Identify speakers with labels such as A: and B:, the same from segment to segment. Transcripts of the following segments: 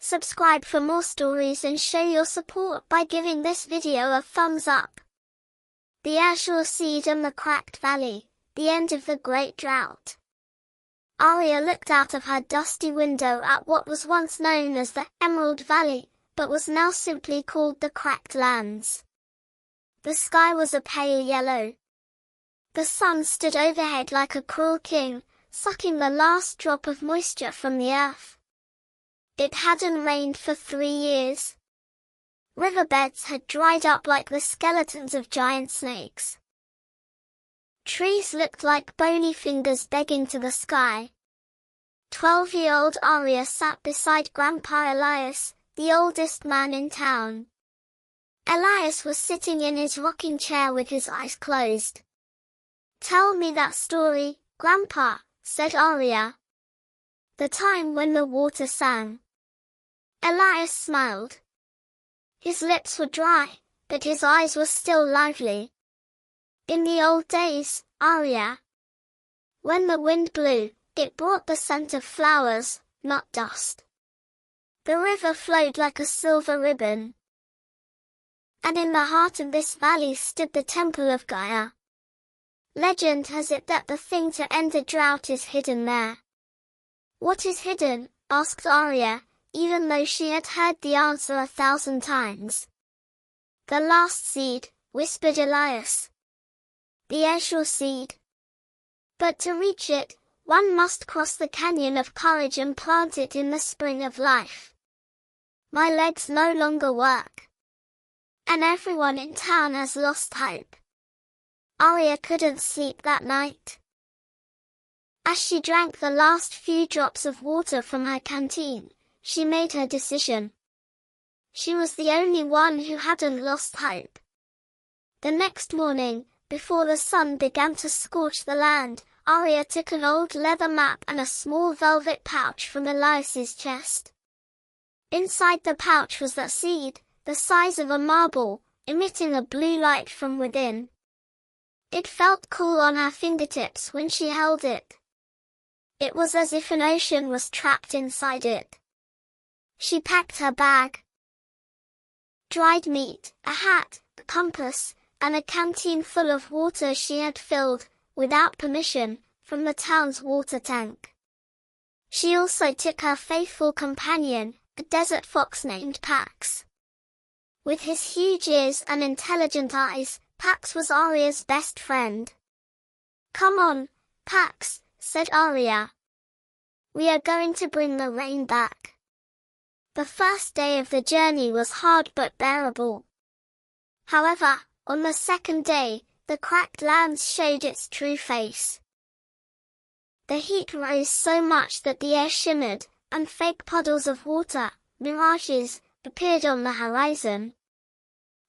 A: Subscribe for more stories and show your support by giving this video a thumbs up. The azure seed and the cracked valley, the end of the great drought. Arya looked out of her dusty window at what was once known as the Emerald Valley, but was now simply called the Cracked Lands. The sky was a pale yellow. The sun stood overhead like a cruel king, sucking the last drop of moisture from the earth. It hadn't rained for 3 years. Riverbeds had dried up like the skeletons of giant snakes. Trees looked like bony fingers begging to the sky. 12-year-old Arya sat beside Grandpa Elias, the oldest man in town. Elias was sitting in his rocking chair with his eyes closed. "Tell me that story, Grandpa," said Arya. "The time when the water sang." Elias smiled. His lips were dry, but his eyes were still lively. "In the old days, Arya. When the wind blew, it brought the scent of flowers, not dust. The river flowed like a silver ribbon. And in the heart of this valley stood the temple of Gaia. Legend has it that the thing to end the drought is hidden there." "What is hidden?" asked Arya, even though she had heard the answer 1,000 times. "The last seed," whispered Elias. "The azure seed. But to reach it, one must cross the canyon of courage and plant it in the spring of life. My legs no longer work. And everyone in town has lost hope." Arya couldn't sleep that night. As she drank the last few drops of water from her canteen, she made her decision. She was the only one who hadn't lost hope. The next morning, before the sun began to scorch the land, Arya took an old leather map and a small velvet pouch from Elias's chest. Inside the pouch was that seed, the size of a marble, emitting a blue light from within. It felt cool on her fingertips when she held it. It was as if an ocean was trapped inside it. She packed her bag. Dried meat, a hat, a compass, and a canteen full of water she had filled, without permission, from the town's water tank. She also took her faithful companion, a desert fox named Pax. With his huge ears and intelligent eyes, Pax was Arya's best friend. "Come on, Pax," said Arya. "We are going to bring the rain back." The first day of the journey was hard but bearable. However, on the second day, the cracked lands showed its true face. The heat rose so much that the air shimmered, and fake puddles of water, mirages, appeared on the horizon.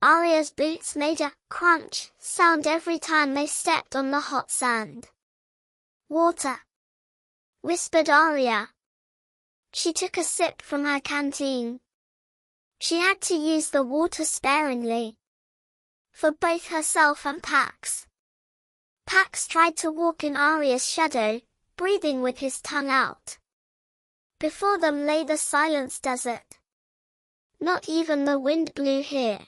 A: Arya's boots made a crunch sound every time they stepped on the hot sand. "Water," whispered Arya. She took a sip from her canteen. She had to use the water sparingly. For both herself and Pax. Pax tried to walk in Arya's shadow, breathing with his tongue out. Before them lay the silence desert. Not even the wind blew here.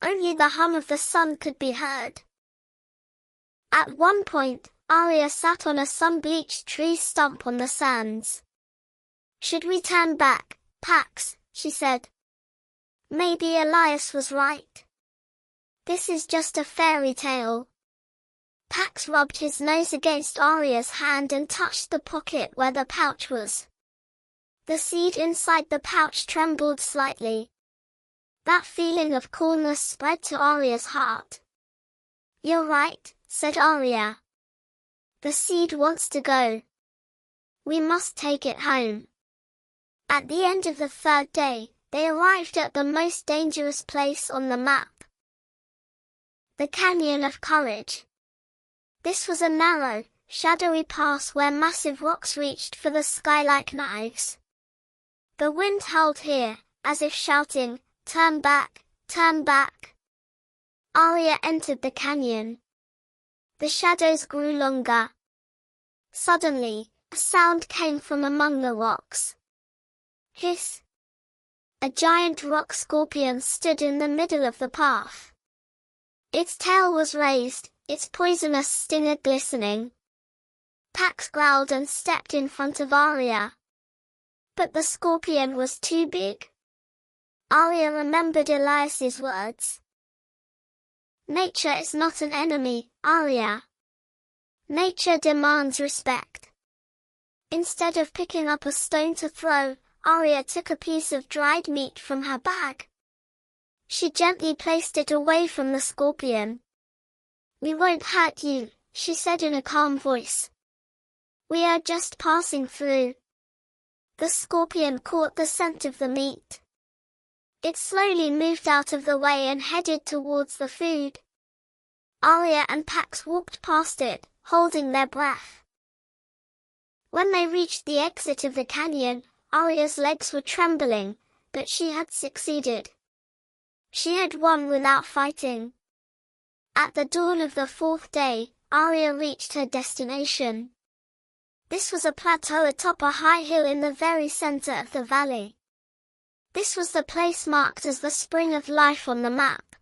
A: Only the hum of the sun could be heard. At one point, Arya sat on a sun-bleached tree stump on the sands. "Should we turn back, Pax?" she said. "Maybe Elias was right. This is just a fairy tale." Pax rubbed his nose against Arya's hand and touched the pocket where the pouch was. The seed inside the pouch trembled slightly. That feeling of coolness spread to Arya's heart. "You're right," said Arya. "The seed wants to go. We must take it home." At the end of the third day, they arrived at the most dangerous place on the map. The Canyon of Courage. This was a narrow, shadowy pass where massive rocks reached for the sky like knives. The wind howled here, as if shouting, "Turn back, turn back." Arya entered the canyon. The shadows grew longer. Suddenly, a sound came from among the rocks. Hiss, A giant rock scorpion stood in the middle of the path. Its tail was raised, its poisonous stinger glistening. Pax growled and stepped in front of Arya. But the scorpion was too big. Arya remembered Elias's words. Nature is not an enemy, Arya. Nature demands respect. Instead of picking up a stone to throw, Arya took a piece of dried meat from her bag. She gently placed it away from the scorpion. We won't hurt you, she said in a calm voice. We are just passing through. The scorpion caught the scent of the meat. It slowly moved out of the way and headed towards the food. Arya and Pax walked past it, holding their breath. When they reached the exit of the canyon, Arya's legs were trembling, but she had succeeded. She had won without fighting. At the dawn of the fourth day, Arya reached her destination. This was a plateau atop a high hill in the very center of the valley. This was the place marked as the spring of life on the map.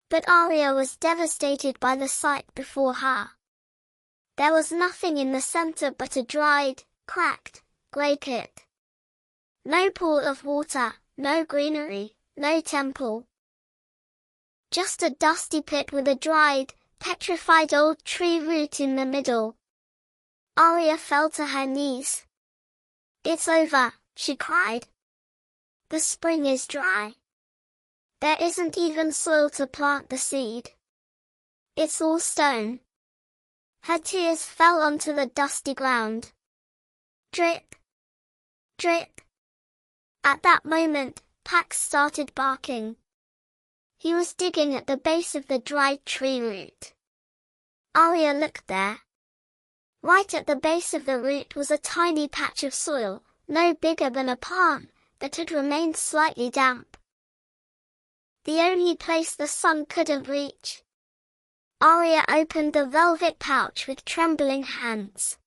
A: But Arya was devastated by the sight before her. There was nothing in the center but a dried, cracked, grey pit. No pool of water, no greenery, no temple. Just a dusty pit with a dried, petrified old tree root in the middle. Arya fell to her knees. It's over, she cried. The spring is dry. There isn't even soil to plant the seed. It's all stone. Her tears fell onto the dusty ground. Drip, drip. At that moment, Pax started barking. He was digging at the base of the dried tree root. Arya looked there. Right at the base of the root was a tiny patch of soil, no bigger than a palm, that had remained slightly damp. The only place the sun couldn't reach. Arya opened the velvet pouch with trembling hands.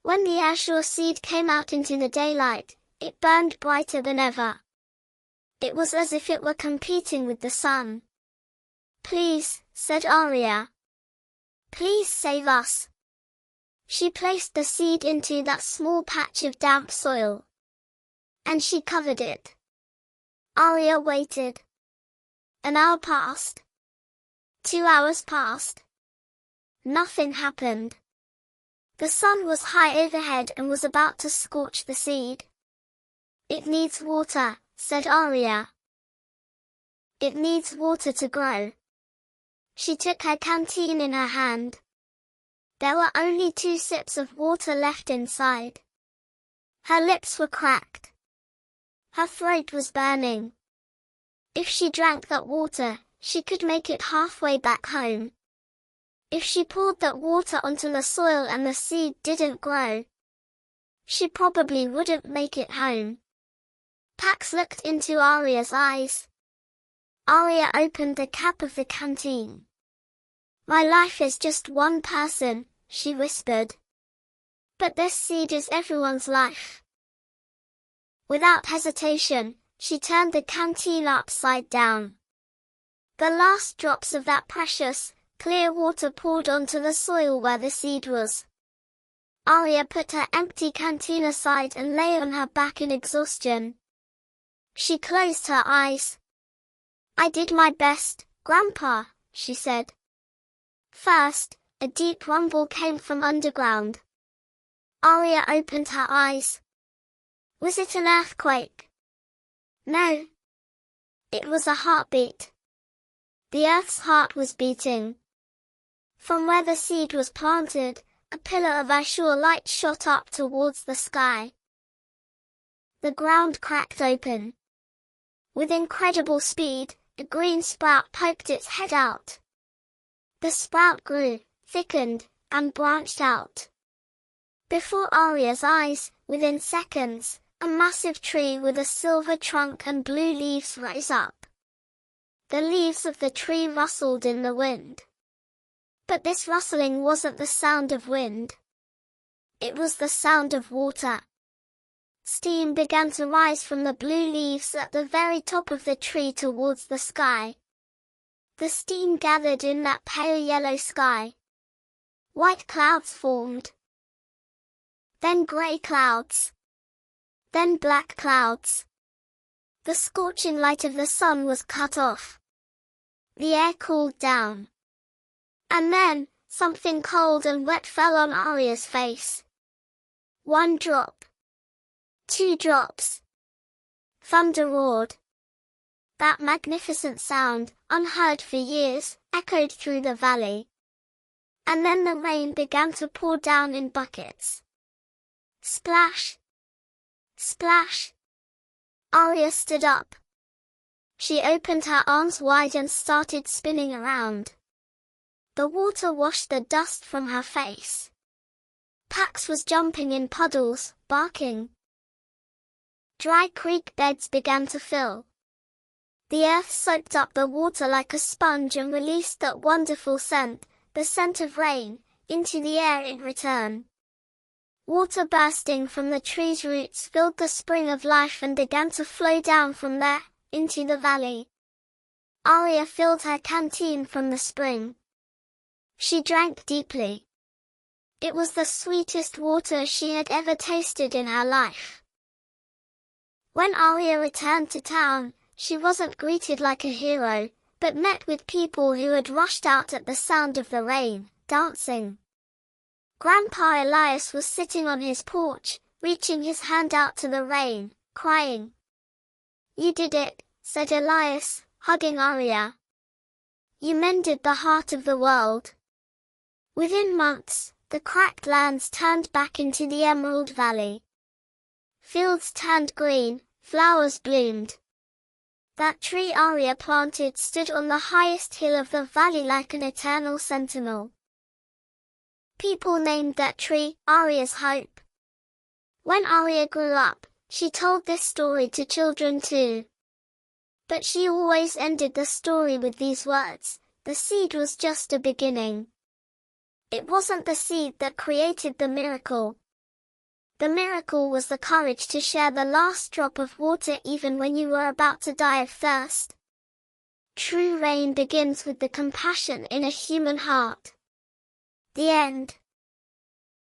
A: When the azure seed came out into the daylight, it burned brighter than ever. It was as if it were competing with the sun. Please, said Arya. Please save us. She placed the seed into that small patch of damp soil. And she covered it. Arya waited. An hour passed. 2 hours passed. Nothing happened. The sun was high overhead and was about to scorch the seed. It needs water, said Arya. It needs water to grow. She took her canteen in her hand. There were only 2 sips of water left inside. Her lips were cracked. Her throat was burning. If she drank that water, she could make it halfway back home. If she poured that water onto the soil and the seed didn't grow, she probably wouldn't make it home. Pax looked into Arya's eyes. Arya opened the cap of the canteen. My life is just one person, she whispered. But this seed is everyone's life. Without hesitation, she turned the canteen upside down. The last drops of that precious, clear water poured onto the soil where the seed was. Arya put her empty canteen aside and lay on her back in exhaustion. She closed her eyes. I did my best, Grandpa, she said. First, a deep rumble came from underground. Arya opened her eyes. Was it an earthquake? No. It was a heartbeat. The earth's heart was beating. From where the seed was planted, a pillar of azure light shot up towards the sky. The ground cracked open. With incredible speed, a green sprout poked its head out. The sprout grew, thickened, and branched out. Before Arya's eyes, within seconds, a massive tree with a silver trunk and blue leaves rose up. The leaves of the tree rustled in the wind. But this rustling wasn't the sound of wind. It was the sound of water. Steam began to rise from the blue leaves at the very top of the tree towards the sky. The steam gathered in that pale yellow sky. White clouds formed. Then grey clouds. Then black clouds. The scorching light of the sun was cut off. The air cooled down. And then, something cold and wet fell on Arya's face. 1 drop. 2 drops. Thunder roared. That magnificent sound, unheard for years, echoed through the valley. And then the rain began to pour down in buckets. Splash! Splash! Arya stood up. She opened her arms wide and started spinning around. The water washed the dust from her face. Pax was jumping in puddles, barking. Dry creek beds began to fill. The earth soaked up the water like a sponge and released that wonderful scent, the scent of rain, into the air in return. Water bursting from the tree's roots filled the spring of life and began to flow down from there, into the valley. Arya filled her canteen from the spring. She drank deeply. It was the sweetest water she had ever tasted in her life. When Arya returned to town, she wasn't greeted like a hero, but met with people who had rushed out at the sound of the rain, dancing. Grandpa Elias was sitting on his porch, reaching his hand out to the rain, crying. "You did it," said Elias, hugging Arya. "You mended the heart of the world." Within months, the cracked lands turned back into the Emerald Valley. Fields turned green, flowers bloomed. That tree Arya planted stood on the highest hill of the valley like an eternal sentinel. People named that tree Arya's Hope. When Arya grew up, she told this story to children too. But she always ended the story with these words: the seed was just a beginning. It wasn't the seed that created the miracle. The miracle was the courage to share the last drop of water even when you were about to die of thirst. True rain begins with the compassion in a human heart. The end.